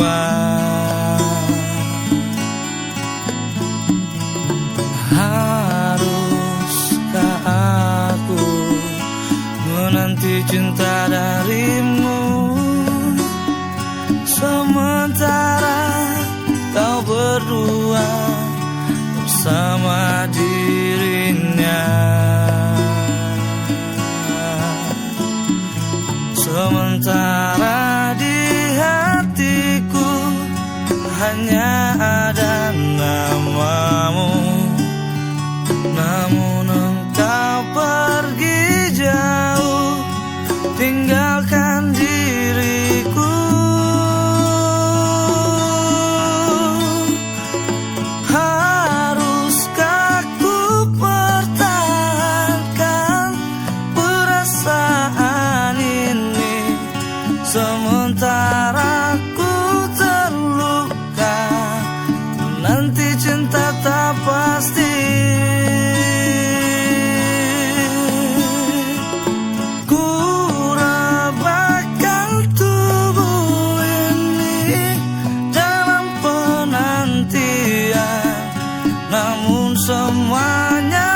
berdua. Haruskah aku menanti cinta darimu, sementara kau berdua bersama dirinya. Sementara di hatiku hanya ada namamu, namun engkau pergi jauh, tinggalkan diriku. Haruskah ku pertahankan perasaan ini, sementara ku terluka, nanti cinta tak pasti. Ku rebahkan tubuh ini dalam penantian, namun semuanya